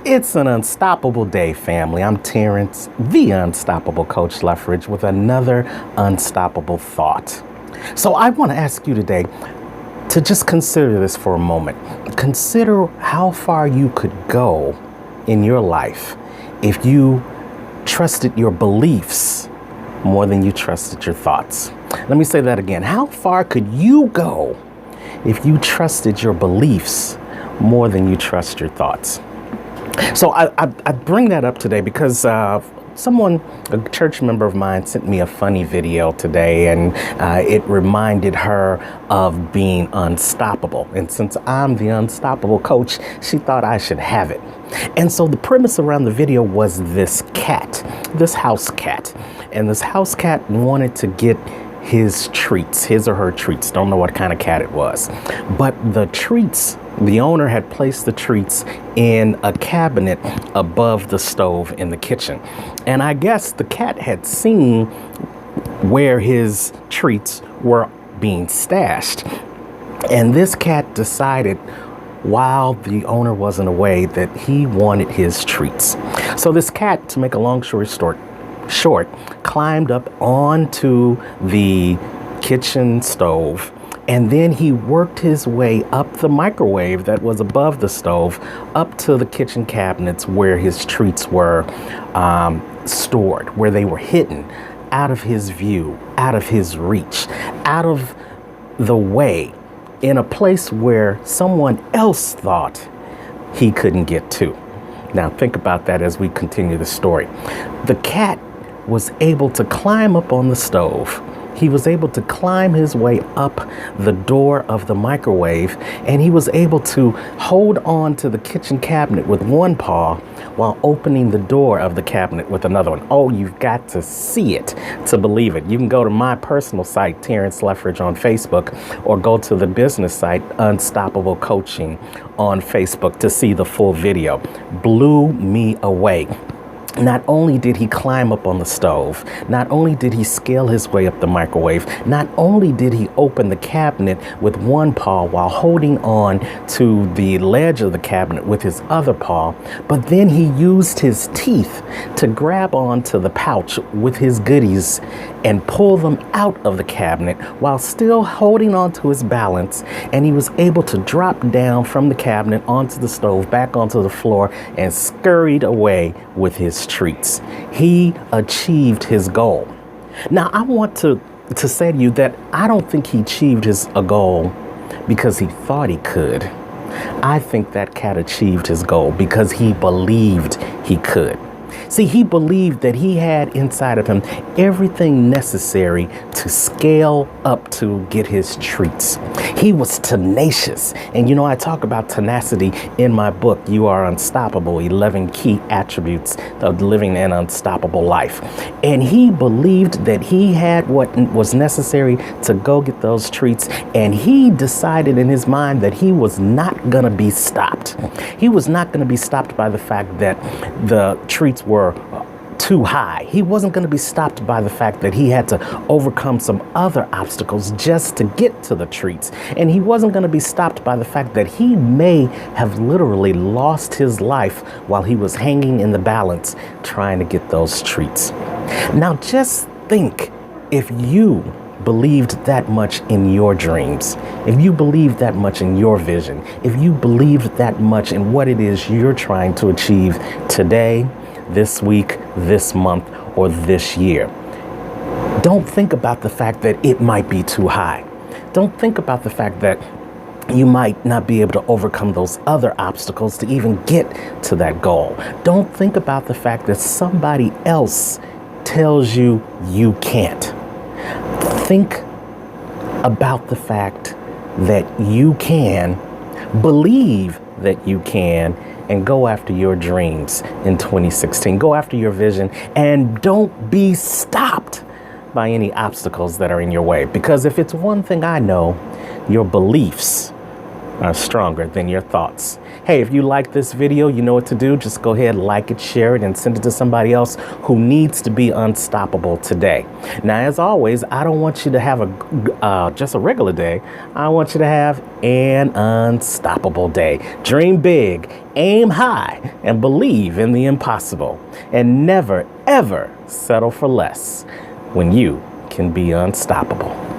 It's an unstoppable day, family. I'm Terrance, the Unstoppable Coach Leffridge, with another unstoppable thought. So I want to ask you today to just consider this for a moment. Consider how far you could go in your life if you trusted your beliefs more than you trusted your thoughts. Let me say that again. How far could you go if you trusted your beliefs more than you trust your thoughts? So I bring that up today because a church member of mine, sent me a funny video today, and it reminded her of being unstoppable. And since I'm the unstoppable coach, she thought I should have it. And so the premise around the video was this cat, this house cat. And this house cat wanted to get his treats, his or her treats. Don't know what kind of cat it was. But the treats, the owner had placed the treats in a cabinet above the stove in the kitchen. And I guess the cat had seen where his treats were being stashed. And this cat decided, while the owner wasn't away, that he wanted his treats. So this cat, to make a long story short, climbed up onto the kitchen stove, and then he worked his way up the microwave that was above the stove up to the kitchen cabinets where his treats were stored, where they were hidden, out of his view, out of his reach, out of the way, in a place where someone else thought he couldn't get to. Now think about that as we continue the story. The cat was able to climb up on the stove. He was able to climb his way up the door of the microwave, and he was able to hold on to the kitchen cabinet with one paw while opening the door of the cabinet with another one. Oh, you've got to see it to believe it. You can go to my personal site, Terrance Leffridge, on Facebook, or go to the business site, Unstoppable Coaching, on Facebook to see the full video. Blew me away. Not only did he climb up on the stove, not only did he scale his way up the microwave, not only did he open the cabinet with one paw while holding on to the ledge of the cabinet with his other paw, but then he used his teeth to grab onto the pouch with his goodies and pull them out of the cabinet while still holding on to his balance. And he was able to drop down from the cabinet onto the stove, back onto the floor, and scurried away with his treats. He achieved his goal. Now, I want to say to you that I don't think he achieved a goal because he thought he could. I think that cat achieved his goal because he believed he could. See, he believed that he had inside of him everything necessary to scale up to get his treats. He was tenacious. And you know, I talk about tenacity in my book, You Are Unstoppable, 11 Key Attributes of Living an Unstoppable Life. And he believed that he had what was necessary to go get those treats. And he decided in his mind that he was not going to be stopped. He was not going to be stopped by the fact that the treats were too high. He wasn't going to be stopped by the fact that he had to overcome some other obstacles just to get to the treats. And he wasn't going to be stopped by the fact that he may have literally lost his life while he was hanging in the balance trying to get those treats. Now just think, if you believed that much in your dreams, if you believed that much in your vision, if you believed that much in what it is you're trying to achieve today, this week, this month, or this year. Don't think about the fact that it might be too high. Don't think about the fact that you might not be able to overcome those other obstacles to even get to that goal. Don't think about the fact that somebody else tells you you can't. Think about the fact that you can, believe that you can, and go after your dreams in 2016. Go after your vision, and don't be stopped by any obstacles that are in your way. Because if it's one thing I know, your beliefs are stronger than your thoughts. Hey, if you like this video, you know what to do. Just go ahead, like it, share it, and send it to somebody else who needs to be unstoppable today. Now, as always, I don't want you to have just a regular day. I want you to have an unstoppable day. Dream big, aim high, and believe in the impossible. And never, ever settle for less when you can be unstoppable.